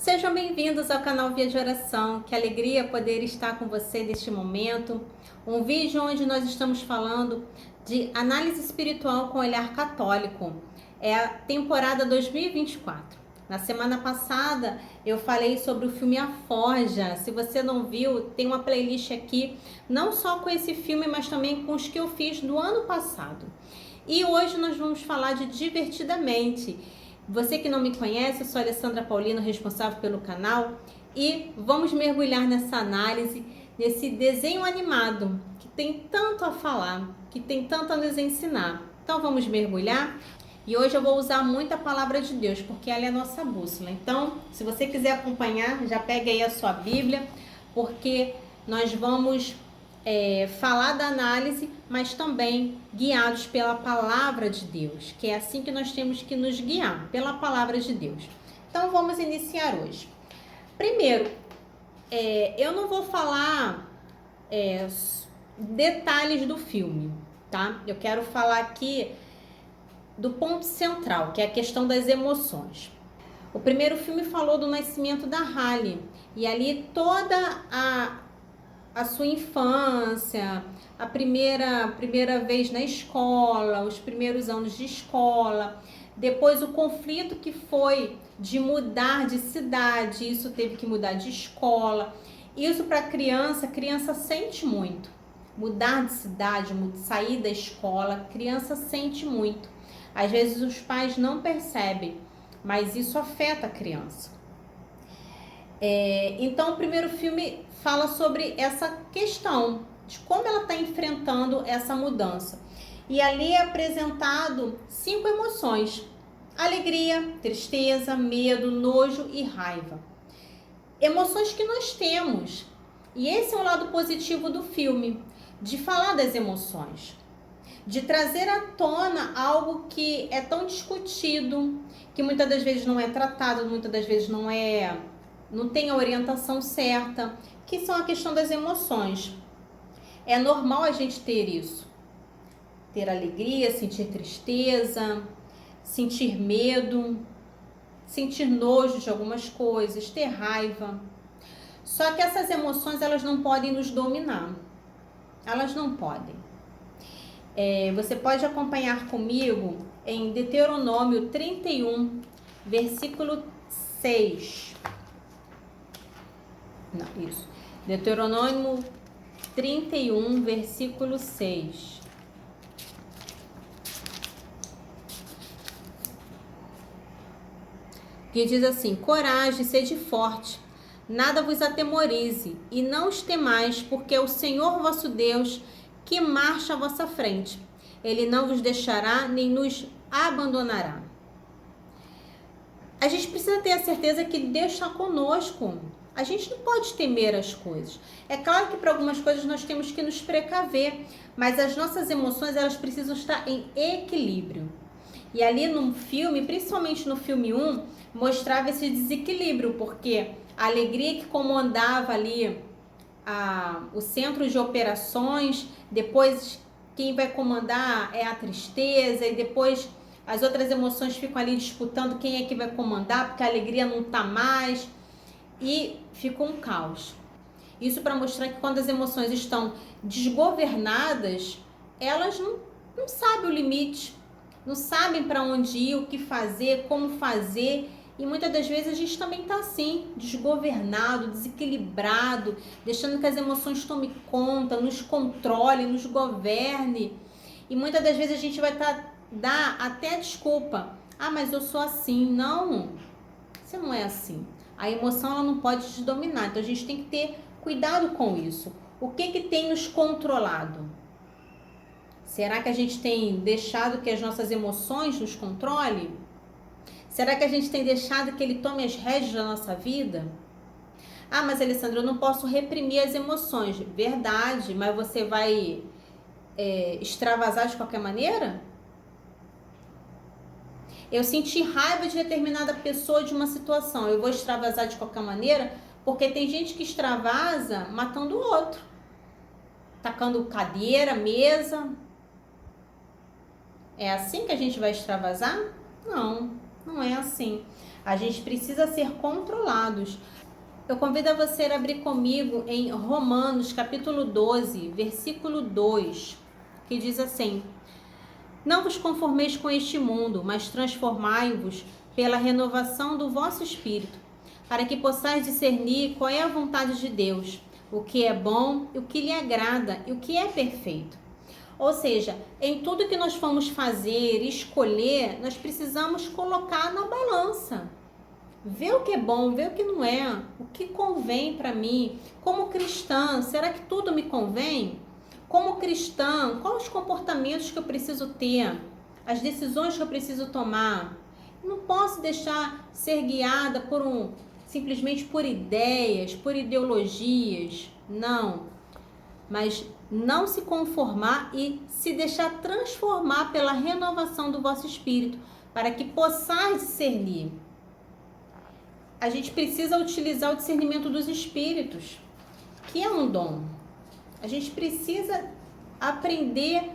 Sejam bem-vindos ao canal Via de Oração. Que alegria poder estar com você neste momento. Um vídeo onde nós estamos falando de análise espiritual com olhar católico. É a temporada 2024. Na semana passada eu falei sobre o filme A Forja. Se você não viu, tem uma playlist aqui, não só com esse filme, mas também com os que eu fiz no ano passado. E hoje nós vamos falar de Divertidamente. Você que não me conhece, eu sou a Alessandra Paulino, responsável pelo canal, e vamos mergulhar nessa análise, nesse desenho animado, que tem tanto a falar, que tem tanto a nos ensinar. Então vamos mergulhar, e hoje eu vou usar muito a palavra de Deus, porque ela é a nossa bússola. Então, se você quiser acompanhar, já pega aí a sua Bíblia, porque nós vamos falar da análise, mas também guiados pela palavra de Deus, que é assim que nós temos que nos guiar, pela palavra de Deus. Então vamos iniciar hoje. Primeiro, eu não vou falar detalhes do filme, tá? Eu quero falar aqui do ponto central, que é a questão das emoções. O primeiro filme falou do nascimento da Halle, e ali toda a sua infância, a primeira vez na escola, os primeiros anos de escola, depois o conflito que foi de mudar de cidade, isso teve que mudar de escola. Isso para a criança sente muito. Mudar de cidade, sair da escola, criança sente muito. Às vezes os pais não percebem, mas isso afeta a criança. Então o primeiro filme fala sobre essa questão de como ela está enfrentando essa mudança. E ali é apresentado 5 emoções: alegria, tristeza, medo, nojo e raiva. Emoções que nós temos. E esse é o lado positivo do filme, de falar das emoções, de trazer à tona algo que é tão discutido, que muitas das vezes não é tratado, muitas das vezes não tem a orientação certa, que são a questão das emoções. É normal a gente ter isso. Ter alegria, sentir tristeza, sentir medo, sentir nojo de algumas coisas, ter raiva. Só que essas emoções, elas não podem nos dominar. Elas não podem. Você pode acompanhar comigo em Deuteronômio 31, versículo 6. Não, isso. Deuteronômio 31, versículo 6. Que diz assim: coragem, sede forte, nada vos atemorize, e não os temais, porque é o Senhor vosso Deus que marcha à vossa frente. Ele não vos deixará, nem nos abandonará. A gente precisa ter a certeza que Deus está conosco. A gente não pode temer as coisas. É claro que para algumas coisas nós temos que nos precaver, mas as nossas emoções, elas precisam estar em equilíbrio. E ali no filme, principalmente no filme 1, mostrava esse desequilíbrio, porque a alegria que comandava ali o centro de operações, depois quem vai comandar é a tristeza, e depois as outras emoções ficam ali disputando quem é que vai comandar, porque a alegria não está mais. E ficou um caos. Isso para mostrar que quando as emoções estão desgovernadas, elas não sabem o limite, não sabem para onde ir, o que fazer, como fazer. E muitas das vezes a gente também está assim, desgovernado, desequilibrado, deixando que as emoções tomem conta, nos controle, nos governe. E muitas das vezes a gente vai dar até desculpa. Ah, mas eu sou assim. Não, você não é assim. A emoção, ela não pode te dominar, então a gente tem que ter cuidado com isso. O que tem nos controlado? Será que a gente tem deixado que as nossas emoções nos controlem? Será que a gente tem deixado que ele tome as rédeas da nossa vida? Ah, mas Alessandra, eu não posso reprimir as emoções. Verdade, mas você vai extravasar de qualquer maneira? Eu senti raiva de determinada pessoa, de uma situação, eu vou extravasar de qualquer maneira? Porque tem gente que extravasa matando o outro, tacando cadeira, mesa. É assim que a gente vai extravasar? Não, não é assim. A gente precisa ser controlados. Eu convido a você a abrir comigo em Romanos, capítulo 12, versículo 2, que diz assim: Não vos conformeis com este mundo, mas transformai-vos pela renovação do vosso espírito, para que possais discernir qual é a vontade de Deus, o que é bom, o que lhe agrada e o que é perfeito. Ou seja, em tudo que nós formos fazer, escolher, nós precisamos colocar na balança. Ver o que é bom, ver o que não é, o que convém para mim. Como cristã, será que tudo me convém? Como cristã, quais os comportamentos que eu preciso ter? As decisões que eu preciso tomar? Não posso deixar ser guiada simplesmente por ideias, por ideologias. Não. Mas não se conformar e se deixar transformar pela renovação do vosso espírito, para que possais discernir. A gente precisa utilizar o discernimento dos espíritos, que é um dom. A gente precisa aprender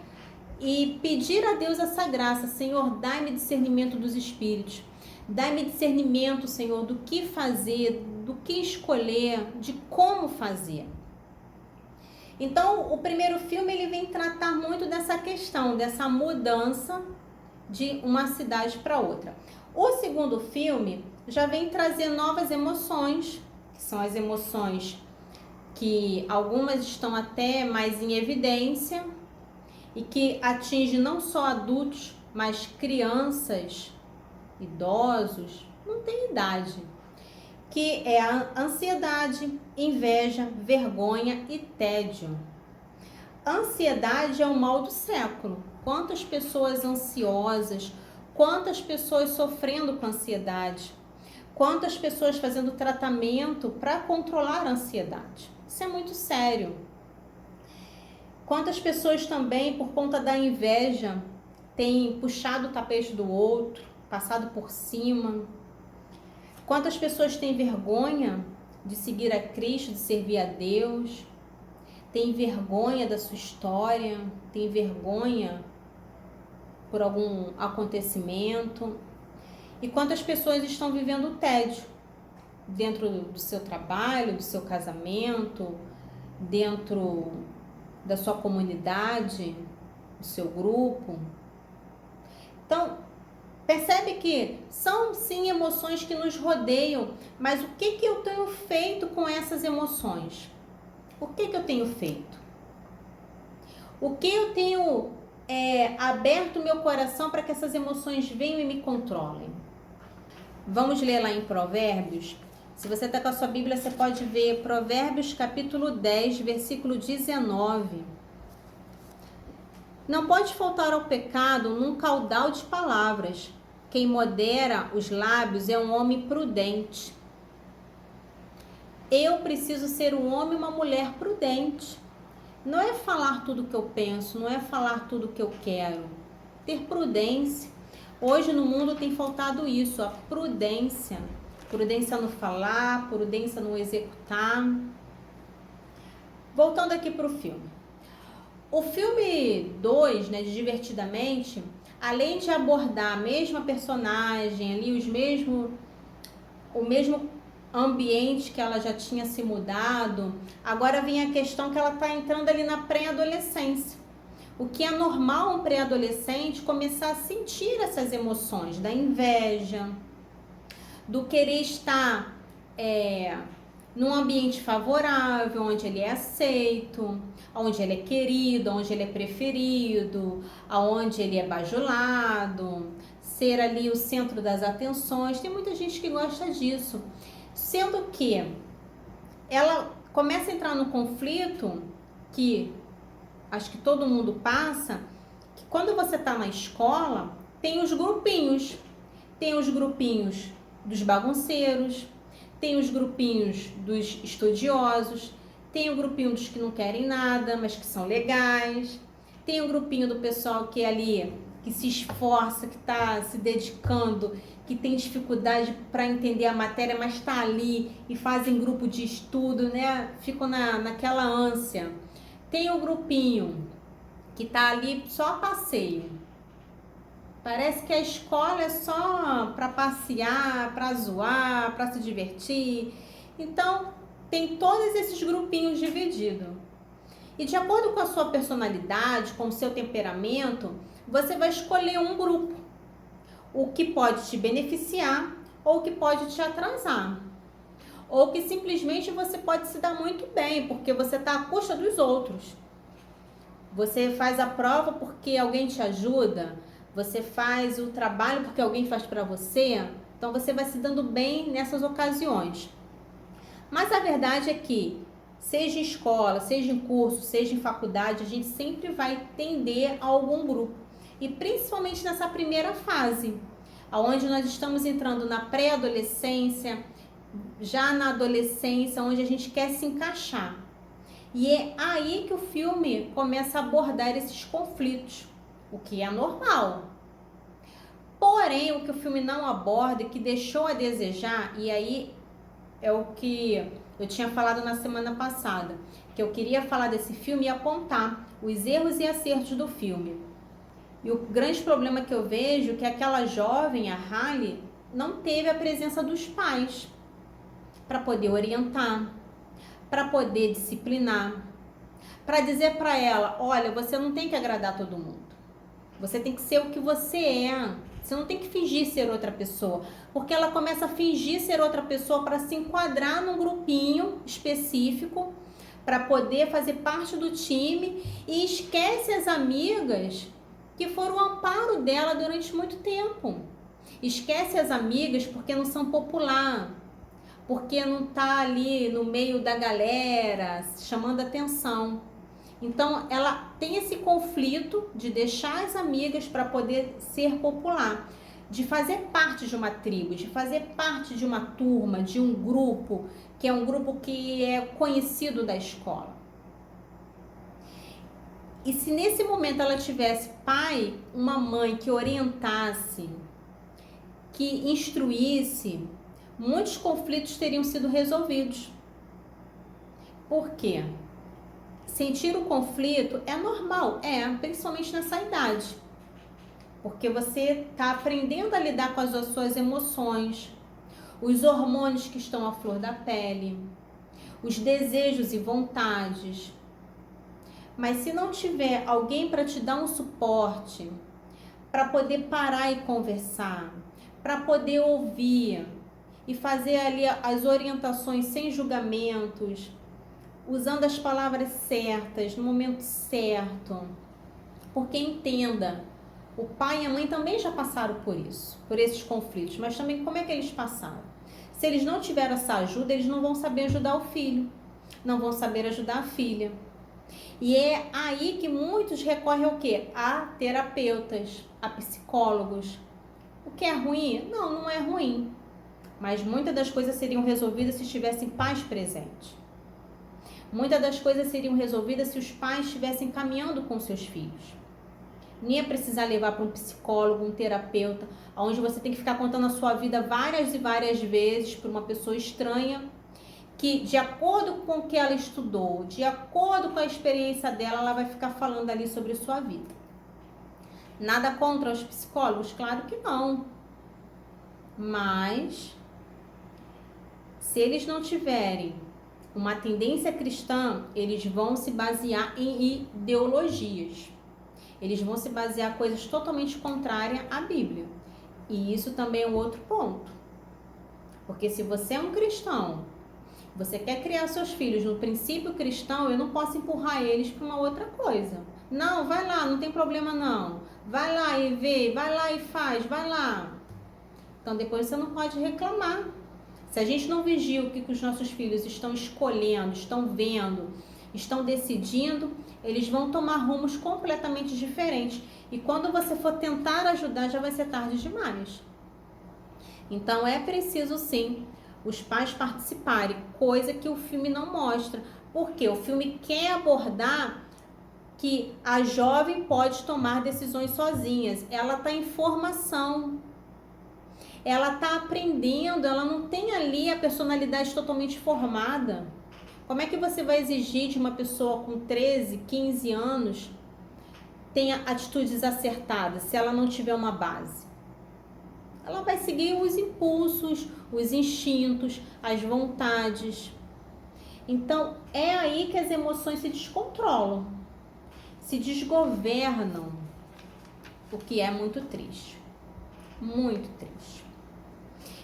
e pedir a Deus essa graça. Senhor, dai-me discernimento dos espíritos. Dai-me discernimento, Senhor, do que fazer, do que escolher, de como fazer. Então, o primeiro filme ele vem tratar muito dessa questão, dessa mudança de uma cidade para outra. O segundo filme já vem trazer novas emoções, que são as emoções que algumas estão até mais em evidência e que atinge não só adultos, mas crianças, idosos, não tem idade, que é a ansiedade, inveja, vergonha e tédio. Ansiedade é o mal do século. Quantas pessoas ansiosas, quantas pessoas sofrendo com ansiedade, quantas pessoas fazendo tratamento para controlar a ansiedade. Isso é muito sério. Quantas pessoas também, por conta da inveja, têm puxado o tapete do outro, passado por cima. Quantas pessoas têm vergonha de seguir a Cristo, de servir a Deus, têm vergonha da sua história, têm vergonha por algum acontecimento. E quantas pessoas estão vivendo o tédio dentro do seu trabalho, do seu casamento, dentro da sua comunidade, do seu grupo. Então, percebe que são sim emoções que nos rodeiam, mas o que eu tenho feito com essas emoções? O que eu tenho feito? O que eu tenho aberto meu coração para que essas emoções venham e me controlem? Vamos ler lá em Provérbios. Se você está com a sua Bíblia, você pode ver Provérbios capítulo 10, versículo 19. Não pode faltar ao pecado num caudal de palavras. Quem modera os lábios é um homem prudente. Eu preciso ser um homem e uma mulher prudente. Não é falar tudo o que eu penso, não é falar tudo o que eu quero. Ter prudência. Hoje no mundo tem faltado isso, a prudência. Prudência no falar, prudência no executar. Voltando aqui para o filme. O filme 2, né, de Divertidamente, além de abordar a mesma personagem, ali o mesmo ambiente que ela já tinha se mudado, agora vem a questão que ela está entrando ali na pré-adolescência. O que é normal um pré-adolescente começar a sentir essas emoções da inveja, do querer estar num ambiente favorável, onde ele é aceito, onde ele é querido, onde ele é preferido, onde ele é bajulado, ser ali o centro das atenções. Tem muita gente que gosta disso. Sendo que ela começa a entrar no conflito que acho que todo mundo passa, que quando você está na escola, tem os grupinhos. Tem os grupinhos dos bagunceiros, tem os grupinhos dos estudiosos, tem o grupinho dos que não querem nada, mas que são legais, tem o grupinho do pessoal que é ali, que se esforça, que está se dedicando, que tem dificuldade para entender a matéria, mas está ali e fazem grupo de estudo, né? Ficam naquela ânsia. Tem o grupinho que está ali só a passeio, Parece que a escola é só para passear, para zoar, para se divertir. Então, tem todos esses grupinhos divididos. E de acordo com a sua personalidade, com o seu temperamento, você vai escolher um grupo. O que pode te beneficiar ou o que pode te atrasar. Ou que simplesmente você pode se dar muito bem, porque você está à custa dos outros. Você faz a prova porque alguém te ajuda, você faz o trabalho porque alguém faz para você, então você vai se dando bem nessas ocasiões. Mas a verdade é que, seja em escola, seja em curso, seja em faculdade, a gente sempre vai tender a algum grupo. E principalmente nessa primeira fase, onde nós estamos entrando na pré-adolescência, já na adolescência, onde a gente quer se encaixar. E é aí que o filme começa a abordar esses conflitos, o que é normal. Porém, o que o filme não aborda e que deixou a desejar, e aí é o que eu tinha falado na semana passada, que eu queria falar desse filme e apontar os erros e acertos do filme. E o grande problema que eu vejo é que aquela jovem, a Halle, não teve a presença dos pais para poder orientar, para poder disciplinar, para dizer para ela, olha, você não tem que agradar todo mundo. Você tem que ser o que você é. Você não tem que fingir ser outra pessoa. Porque ela começa a fingir ser outra pessoa para se enquadrar num grupinho específico, para poder fazer parte do time e esquece as amigas que foram o amparo dela durante muito tempo. Esquece as amigas porque não são popular, porque não tá ali no meio da galera, chamando atenção. Então, ela tem esse conflito de deixar as amigas para poder ser popular, de fazer parte de uma tribo, de fazer parte de uma turma, de um grupo, que é um grupo que é conhecido da escola. E se nesse momento ela tivesse pai, uma mãe que orientasse, que instruísse, muitos conflitos teriam sido resolvidos. Por quê? Sentir o conflito é normal, principalmente nessa idade. Porque você está aprendendo a lidar com as suas emoções, os hormônios que estão à flor da pele, os desejos e vontades. Mas se não tiver alguém para te dar um suporte, para poder parar e conversar, para poder ouvir e fazer ali as orientações sem julgamentos, usando as palavras certas, no momento certo. Porque entenda, o pai e a mãe também já passaram por isso, por esses conflitos, mas também como é que eles passaram? Se eles não tiveram essa ajuda, eles não vão saber ajudar o filho, não vão saber ajudar a filha. E é aí que muitos recorrem ao quê? A terapeutas, a psicólogos. O que é ruim? Não, não é ruim. Mas muitas das coisas seriam resolvidas se tivessem pais presentes. Muitas das coisas seriam resolvidas se os pais estivessem caminhando com seus filhos. Nem ia precisar levar para um psicólogo, um terapeuta, onde você tem que ficar contando a sua vida várias e várias vezes para uma pessoa estranha, que de acordo com o que ela estudou, de acordo com a experiência dela, ela vai ficar falando ali sobre sua vida. Nada contra os psicólogos? Claro que não. Mas, se eles não tiverem uma tendência cristã, eles vão se basear em ideologias. Eles vão se basear em coisas totalmente contrárias à Bíblia. E isso também é um outro ponto. Porque se você é um cristão, você quer criar seus filhos no princípio cristão, eu não posso empurrar eles para uma outra coisa. Não, vai lá, não tem problema não. Vai lá e vê, vai lá e faz, vai lá. Então depois você não pode reclamar. Se a gente não vigia o que os nossos filhos estão escolhendo, estão vendo, estão decidindo, eles vão tomar rumos completamente diferentes. E quando você for tentar ajudar, já vai ser tarde demais. Então é preciso sim os pais participarem, coisa que o filme não mostra. Porque o filme quer abordar que a jovem pode tomar decisões sozinhas. Ela está em formação. Ela está aprendendo, ela não tem ali a personalidade totalmente formada. Como é que você vai exigir de uma pessoa com 13, 15 anos tenha atitudes acertadas se ela não tiver uma base? Ela vai seguir os impulsos, os instintos, as vontades. Então, é aí que as emoções se descontrolam, se desgovernam, o que é muito triste. Muito triste.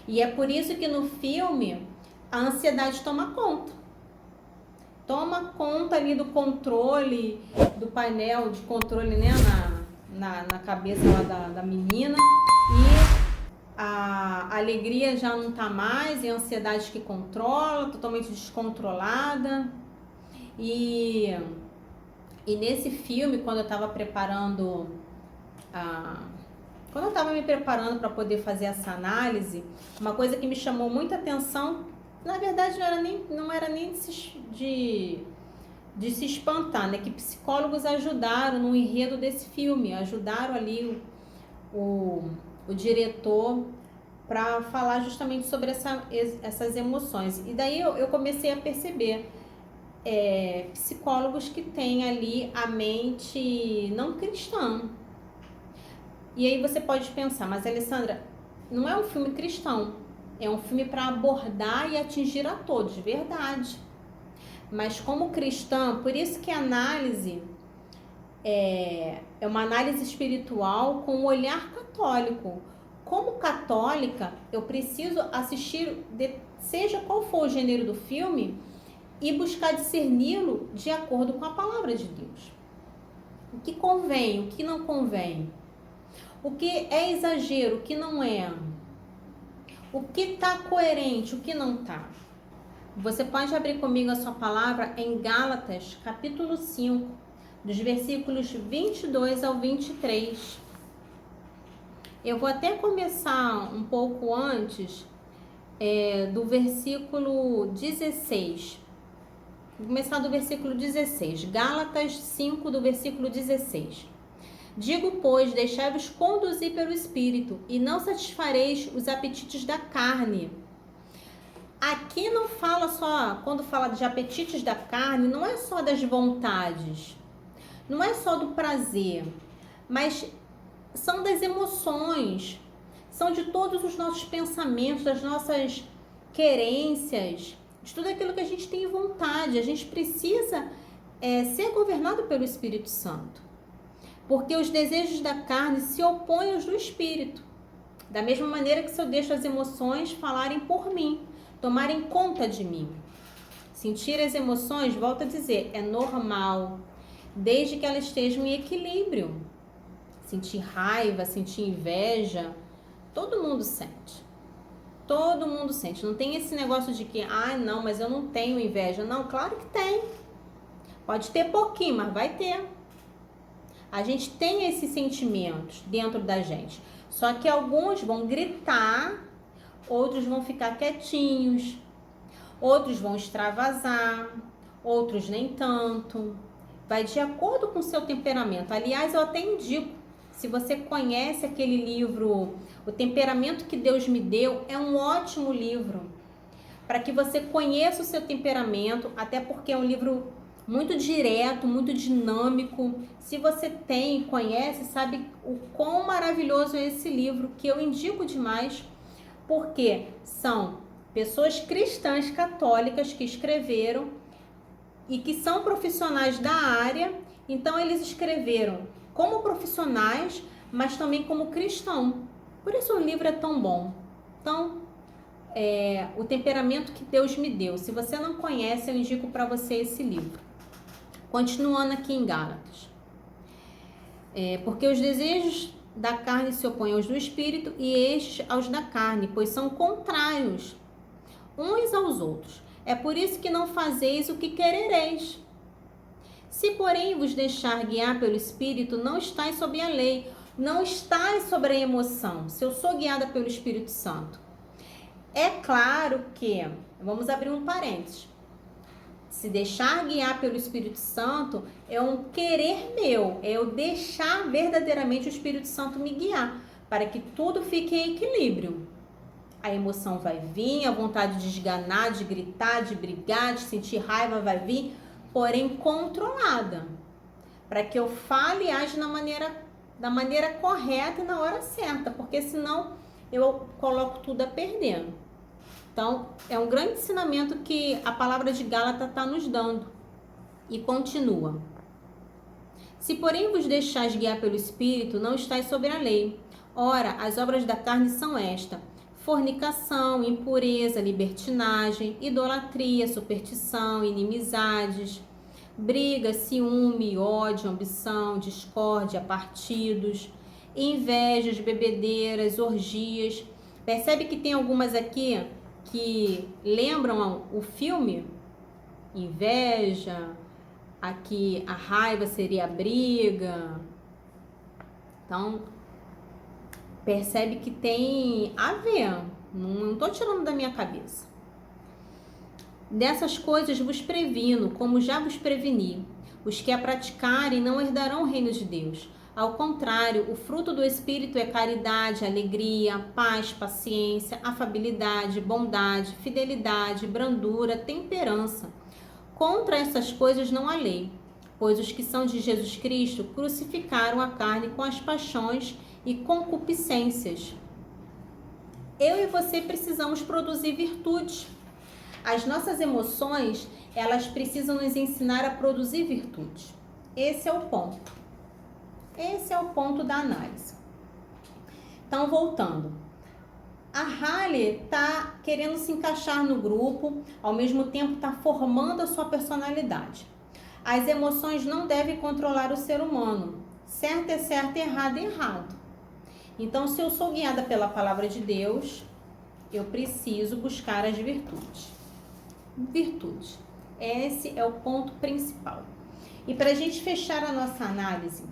E é por isso que no filme a ansiedade toma conta. Toma conta ali do controle, do painel de controle, né, na cabeça lá da menina. E a alegria já não tá mais, é a ansiedade que controla, totalmente descontrolada. E nesse filme, quando eu estava me preparando para poder fazer essa análise, uma coisa que me chamou muita atenção, na verdade não era nem de se espantar, né? Que psicólogos ajudaram no enredo desse filme, ajudaram ali o diretor para falar justamente sobre essas emoções. E daí eu comecei a perceber psicólogos que têm ali a mente não cristã. E aí você pode pensar, mas Alessandra, não é um filme cristão, é um filme para abordar e atingir a todos, verdade. Mas como cristã, por isso que a análise é uma análise espiritual com um olhar católico. Como católica, eu preciso assistir, seja qual for o gênero do filme, e buscar discerni-lo de acordo com a palavra de Deus. O que convém, o que não convém. O que é exagero, o que não é. O que está coerente, o que não está. Você pode abrir comigo a sua palavra em Gálatas, capítulo 5, dos versículos 22 ao 23. Eu vou até começar um pouco antes do versículo 16. Vou começar do versículo 16. Gálatas 5, do versículo 16. Digo, pois, deixai-vos conduzir pelo Espírito, e não satisfareis os apetites da carne. Aqui não fala só, quando fala de apetites da carne, não é só das vontades, não é só do prazer, mas são das emoções, são de todos os nossos pensamentos, das nossas querências, de tudo aquilo que a gente tem vontade. A gente precisa ser governado pelo Espírito Santo, porque os desejos da carne se opõem aos do Espírito. Da mesma maneira que se eu deixo as emoções falarem por mim, tomarem conta de mim. Sentir as emoções, volto a dizer, é normal, desde que elas estejam em equilíbrio. Sentir raiva, sentir inveja, todo mundo sente. Todo mundo sente. Não tem esse negócio de que, não, mas eu não tenho inveja. Não, claro que tem. Pode ter pouquinho, mas vai ter. A gente tem esses sentimentos dentro da gente. Só que alguns vão gritar, outros vão ficar quietinhos, outros vão extravasar, outros nem tanto. Vai de acordo com o seu temperamento. Aliás, eu até indico, se você conhece aquele livro, O Temperamento que Deus Me Deu, é um ótimo livro para que você conheça o seu temperamento, até porque é um livro muito direto, muito dinâmico. Se você tem e conhece, sabe o quão maravilhoso é esse livro, que eu indico demais, porque são pessoas cristãs católicas que escreveram e que são profissionais da área. Então eles escreveram como profissionais, mas também como cristão. Por isso o livro é tão bom. Então, O Temperamento que Deus Me Deu. Se você não conhece, eu indico para você esse livro. Continuando aqui em Gálatas. Porque os desejos da carne se opõem aos do Espírito, e estes aos da carne, pois são contrários uns aos outros. É por isso que não fazeis o que querereis. Se, porém, vos deixar guiar pelo Espírito, não estáis sob a lei, não estáis sobre a emoção. Se eu sou guiada pelo Espírito Santo. É claro que, vamos abrir um parênteses, se deixar guiar pelo Espírito Santo é um querer meu, é eu deixar verdadeiramente o Espírito Santo me guiar, para que tudo fique em equilíbrio. A emoção vai vir, a vontade de esganar, de gritar, de brigar, de sentir raiva vai vir, porém controlada. para que eu fale e age da maneira correta e na hora certa, porque senão eu coloco tudo a perder. Então, é um grande ensinamento que a palavra de Gálatas está nos dando. E continua. Se, porém, vos deixais guiar pelo Espírito, não estáis sobre a lei. Ora, as obras da carne são esta: fornicação, impureza, libertinagem, idolatria, superstição, inimizades, briga, ciúme, ódio, ambição, discórdia, partidos, invejas, bebedeiras, orgias. Percebe que tem algumas aqui que lembram o filme? Inveja, aqui a raiva seria a briga. Então, percebe que tem a ver, não estou tirando da minha cabeça. Dessas coisas vos previno, como já vos preveni. Os que a praticarem não herdarão o reino de Deus. Ao contrário, o fruto do Espírito é caridade, alegria, paz, paciência, afabilidade, bondade, fidelidade, brandura, temperança. Contra essas coisas não há lei, pois os que são de Jesus Cristo crucificaram a carne com as paixões e concupiscências. Eu e você precisamos produzir virtude. As nossas emoções, elas precisam nos ensinar a produzir virtude. Esse é o ponto. Esse é o ponto da análise. Então, voltando. A Halle está querendo se encaixar no grupo, ao mesmo tempo está formando a sua personalidade. As emoções não devem controlar o ser humano. Certo é certo, errado é errado. Então, se eu sou guiada pela palavra de Deus, eu preciso buscar as virtudes. Virtude. Esse é o ponto principal. E para a gente fechar a nossa análise,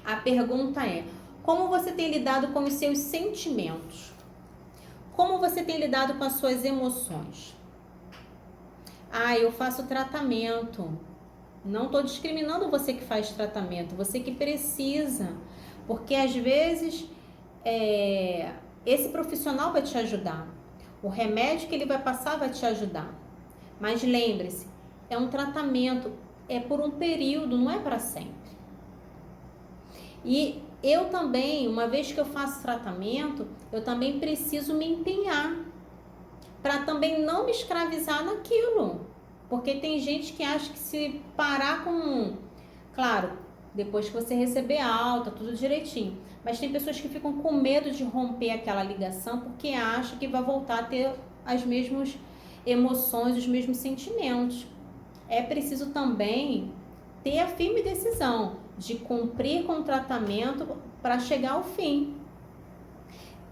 a pergunta é: como você tem lidado com os seus sentimentos? Como você tem lidado com as suas emoções? Eu faço tratamento. Não estou discriminando você que faz tratamento, você que precisa. Porque às vezes esse profissional vai te ajudar. O remédio que ele vai passar vai te ajudar. Mas lembre-se, é um tratamento, é por um período, não é para sempre. E eu também, uma vez que eu faço tratamento, eu também preciso me empenhar para também não me escravizar naquilo. Porque tem gente que acha que se parar com... Claro, depois que você receber a alta, tudo direitinho. Mas tem pessoas que ficam com medo de romper aquela ligação porque acham que vai voltar a ter as mesmas emoções, os mesmos sentimentos. É preciso também ter a firme decisão de cumprir com o tratamento para chegar ao fim.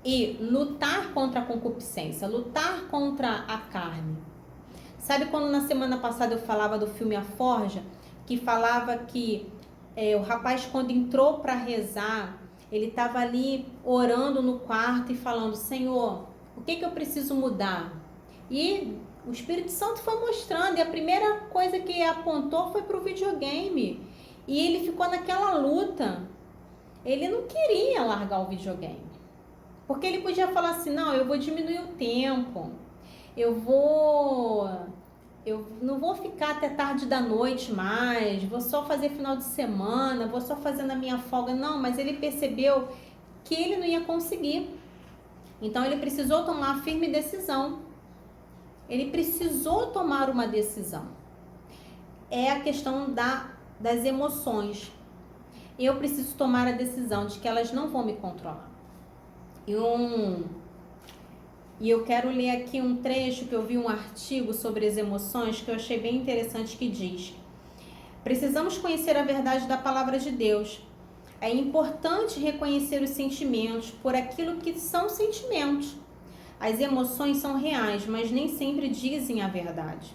E lutar contra a concupiscência, lutar contra a carne. Sabe quando na semana passada eu falava do filme A Forja, que falava que o rapaz, quando entrou para rezar, ele estava ali orando no quarto e falando: Senhor, o que eu preciso mudar? E o Espírito Santo foi mostrando, e a primeira coisa que apontou foi para o videogame. E ele ficou naquela luta. Ele não queria largar o videogame. Porque ele podia falar assim: não, eu vou diminuir o tempo. Eu não vou ficar até tarde da noite mais. Vou só fazer final de semana. Vou só fazer na minha folga. Não, mas ele percebeu que ele não ia conseguir. Então ele precisou tomar a firme decisão. Ele precisou tomar uma decisão. É a questão das emoções. Eu preciso tomar a decisão de que elas não vão me controlar. E eu quero ler aqui um trecho que eu vi um artigo sobre as emoções que eu achei bem interessante, que diz: precisamos conhecer a verdade da palavra de Deus. É importante reconhecer os sentimentos por aquilo que são sentimentos. As emoções são reais, mas nem sempre dizem a verdade.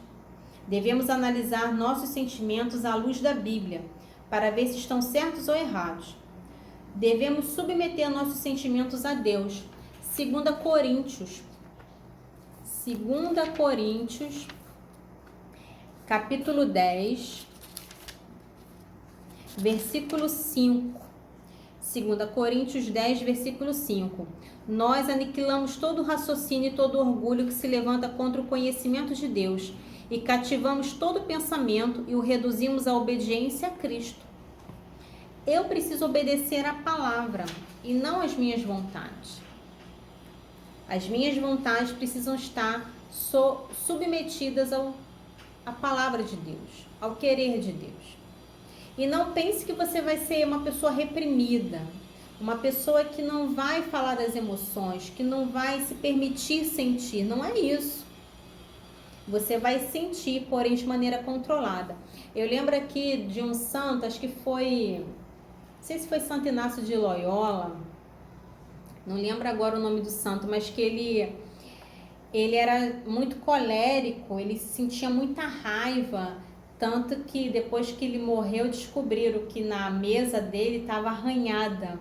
Devemos analisar nossos sentimentos à luz da Bíblia, para ver se estão certos ou errados. Devemos submeter nossos sentimentos a Deus. 2 Coríntios, capítulo 10, versículo 5. 2 Coríntios 10, versículo 5. Nós aniquilamos todo o raciocínio e todo o orgulho que se levanta contra o conhecimento de Deus e cativamos todo pensamento e o reduzimos à obediência a Cristo. eu preciso obedecer à palavra e não às minhas vontades. As minhas vontades precisam estar submetidas à palavra de Deus, ao querer de Deus. E não pense que você vai ser uma pessoa reprimida, uma pessoa que não vai falar das emoções, que não vai se permitir sentir. Não é isso. Você vai sentir, porém de maneira controlada. Eu lembro aqui de um santo, acho que foi, não sei se foi Santo Inácio de Loyola, não lembro agora o nome do santo, mas que ele era muito colérico, ele sentia muita raiva, tanto que depois que ele morreu descobriram que na mesa dele estava arranhada,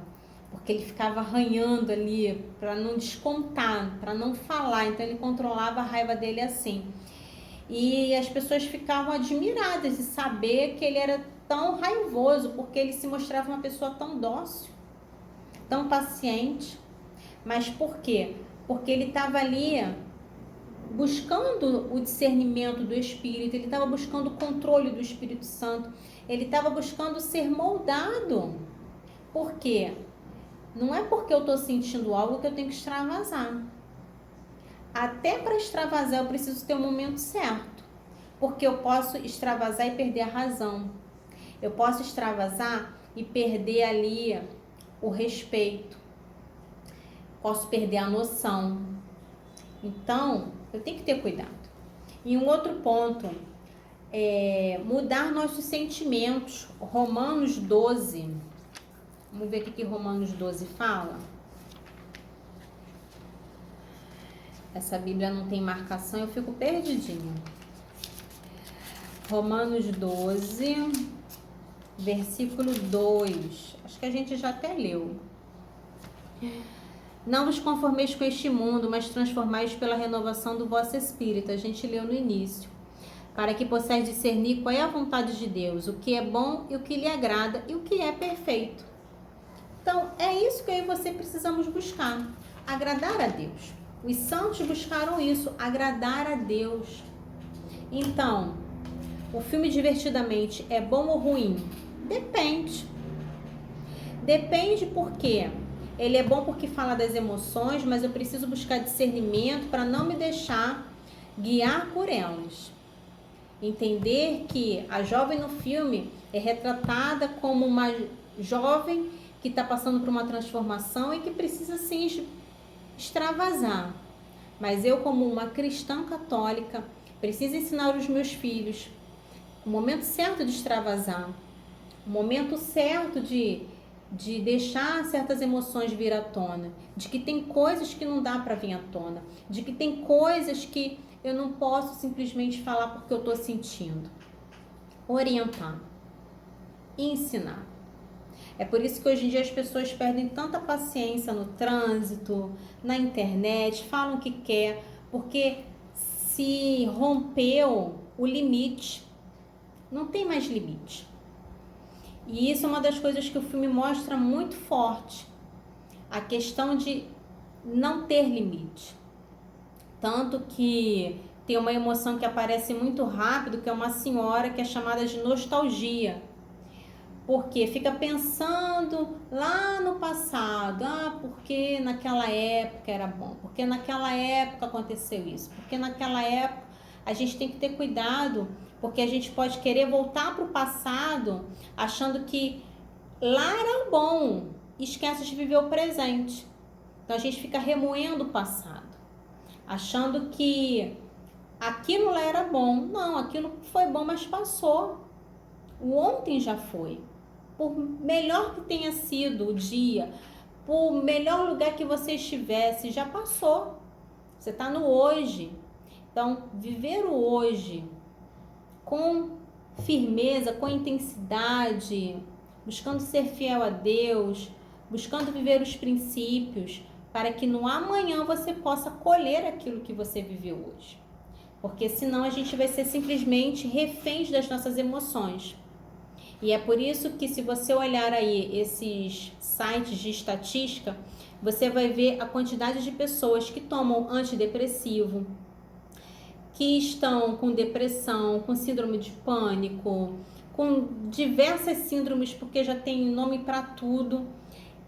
porque ele ficava arranhando ali para não descontar, para não falar, então ele controlava a raiva dele assim. E as pessoas ficavam admiradas de saber que ele era tão raivoso, porque ele se mostrava uma pessoa tão dócil, tão paciente. Mas por quê? Porque ele estava ali buscando o discernimento do Espírito, ele estava buscando o controle do Espírito Santo, ele estava buscando ser moldado. Por quê? Não é porque eu estou sentindo algo que eu tenho que extravasar. Até para extravasar eu preciso ter um momento certo, porque eu posso extravasar e perder a razão. Eu posso extravasar e perder ali o respeito. Posso perder a noção. Então, eu tenho que ter cuidado. E um outro ponto é mudar nossos sentimentos. Romanos 12. Vamos ver o que Romanos 12 fala. Essa Bíblia não tem marcação, eu fico perdidinha. Romanos 12, versículo 2. Acho que a gente já até leu. Não vos conformeis com este mundo, mas transformais pela renovação do vosso espírito. A gente leu no início. Para que possais discernir qual é a vontade de Deus, o que é bom e o que lhe agrada e o que é perfeito. Então, é isso que eu e você precisamos buscar. Agradar a Deus. Os santos buscaram isso, agradar a Deus. Então, o filme Divertidamente é bom ou ruim? Depende. Depende porque ele é bom porque fala das emoções, mas eu preciso buscar discernimento para não me deixar guiar por elas. Entender que a jovem no filme é retratada como uma jovem que está passando por uma transformação e que precisa sim extravasar. Mas eu, como uma cristã católica, preciso ensinar os meus filhos o momento certo de extravasar, o momento certo de deixar certas emoções vir à tona, de que tem coisas que não dá para vir à tona, de que tem coisas que eu não posso simplesmente falar porque eu estou sentindo. Orientar, ensinar. É por isso que hoje em dia as pessoas perdem tanta paciência no trânsito, na internet, falam o que quer, porque se rompeu o limite, não tem mais limite. E isso é uma das coisas que o filme mostra muito forte, a questão de não ter limite. Tanto que tem uma emoção que aparece muito rápido, que é uma senhora que é chamada de nostalgia. Porque fica pensando lá no passado, porque naquela época era bom, porque naquela época aconteceu isso, porque naquela época a gente tem que ter cuidado, porque a gente pode querer voltar para o passado achando que lá era bom, esquece de viver o presente. Então a gente fica remoendo o passado, achando que aquilo lá era bom. Não, aquilo foi bom, mas passou. O ontem já foi. Por melhor que tenha sido o dia, por melhor lugar que você estivesse, já passou. Você está no hoje. Então, viver o hoje com firmeza, com intensidade, buscando ser fiel a Deus, buscando viver os princípios, para que no amanhã você possa colher aquilo que você viveu hoje. Porque senão a gente vai ser simplesmente reféns das nossas emoções. E é por isso que, se você olhar aí esses sites de estatística, você vai ver a quantidade de pessoas que tomam antidepressivo, que estão com depressão, com síndrome de pânico, com diversas síndromes, porque já tem nome para tudo.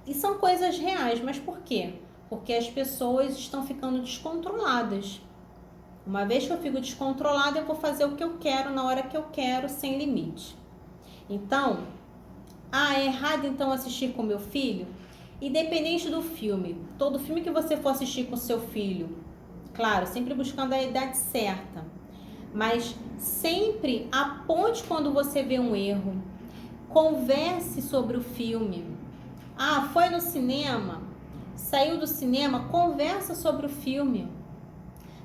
E são coisas reais, mas por quê? Porque as pessoas estão ficando descontroladas. Uma vez que eu fico descontrolada, eu vou fazer o que eu quero, na hora que eu quero, sem limite. Então, é errado então assistir com meu filho? Independente do filme, todo filme que você for assistir com seu filho, claro, sempre buscando a idade certa, mas sempre aponte quando você vê um erro, converse sobre o filme. Foi no cinema, saiu do cinema, conversa sobre o filme.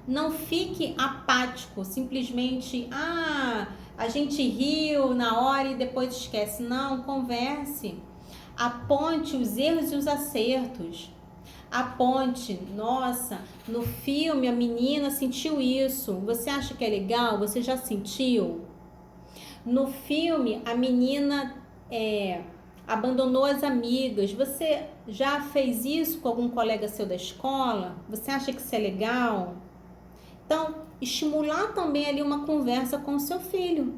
Não fique apático, simplesmente, a gente riu na hora e depois esquece. Não, converse. Aponte os erros e os acertos. Aponte, nossa, no filme a menina sentiu isso. Você acha que é legal? Você já sentiu? No filme a menina abandonou as amigas. Você já fez isso com algum colega seu da escola? Você acha que isso é legal? Então, estimular também ali uma conversa com o seu filho,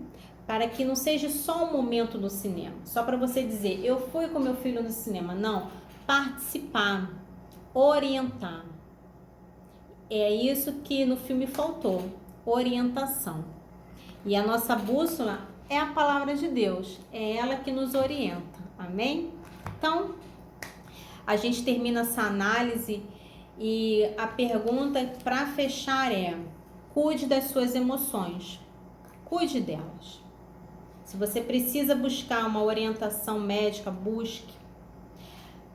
para que não seja só um momento no cinema, só para você dizer, eu fui com meu filho no cinema. Não, participar, orientar. É isso que no filme faltou, orientação. E a nossa bússola é a palavra de Deus, é ela que nos orienta, amém? Então, a gente termina essa análise e a pergunta para fechar é: cuide das suas emoções, cuide delas. Se você precisa buscar uma orientação médica, busque.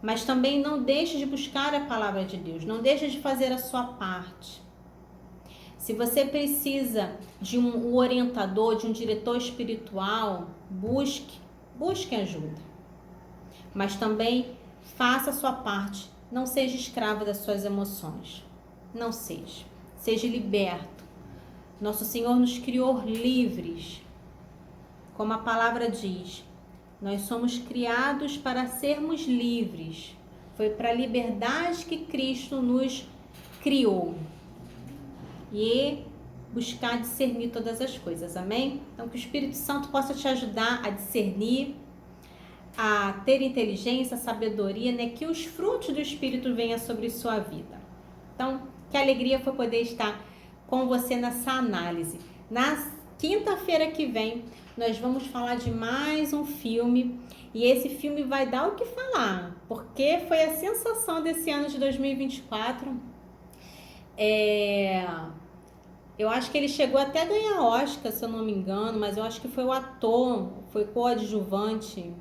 Mas também não deixe de buscar a palavra de Deus, não deixe de fazer a sua parte. Se você precisa de um orientador, de um diretor espiritual, busque ajuda. Mas também faça a sua parte. Não seja escravo das suas emoções. Não seja. Seja liberto. Nosso Senhor nos criou livres. Como a palavra diz, nós somos criados para sermos livres. Foi para a liberdade que Cristo nos criou. E buscar discernir todas as coisas, amém? Então, que o Espírito Santo possa te ajudar a discernir, a ter inteligência, sabedoria, né? Que os frutos do Espírito venham sobre sua vida. Então, que alegria foi poder estar com você nessa análise. Na quinta-feira que vem, nós vamos falar de mais um filme. E esse filme vai dar o que falar, porque foi a sensação desse ano de 2024. Eu acho que ele chegou até a ganhar Oscar, se eu não me engano, mas eu acho que foi o ator, foi coadjuvante.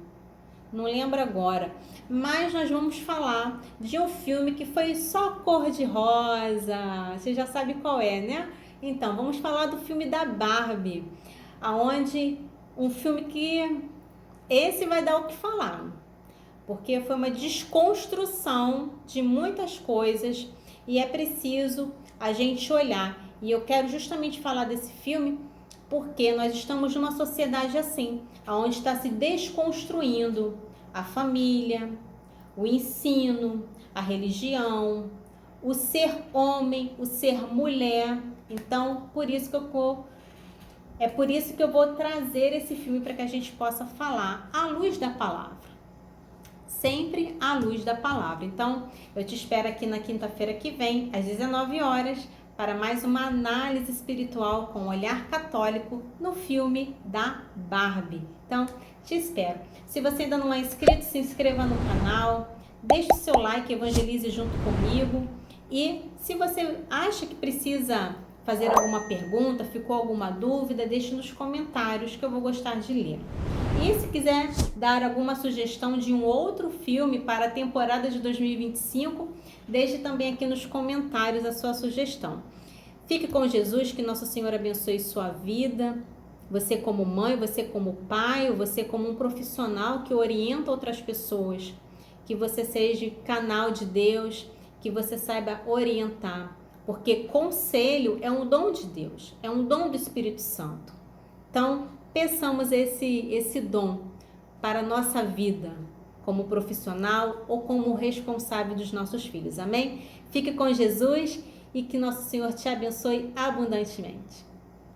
Não lembro agora, mas nós vamos falar de um filme que foi só cor-de-rosa, você já sabe qual é, né? Então, vamos falar do filme da Barbie, aonde um filme que esse vai dar o que falar, porque foi uma desconstrução de muitas coisas e é preciso a gente olhar. E eu quero justamente falar desse filme porque nós estamos numa sociedade assim, onde está se desconstruindo a família, o ensino, a religião, o ser homem, o ser mulher. Então, por isso que eu vou trazer esse filme para que a gente possa falar à luz da palavra. Sempre à luz da palavra. Então, eu te espero aqui na quinta-feira que vem, às 19 horas, para mais uma análise espiritual com olhar católico no filme da Barbie. Então, te espero. Se você ainda não é inscrito, se inscreva no canal, deixe o seu like, evangelize junto comigo. E se você acha que precisa fazer alguma pergunta, ficou alguma dúvida, deixe nos comentários que eu vou gostar de ler. E se quiser dar alguma sugestão de um outro filme para a temporada de 2025, deixe também aqui nos comentários a sua sugestão. Fique com Jesus, que Nosso Senhor abençoe sua vida. Você como mãe, você como pai, ou você como um profissional que orienta outras pessoas. Que você seja canal de Deus, que você saiba orientar. Porque conselho é um dom de Deus, é um dom do Espírito Santo. Então, peçamos esse dom para a nossa vida, como profissional ou como responsável dos nossos filhos. Amém? Fique com Jesus e que nosso Senhor te abençoe abundantemente.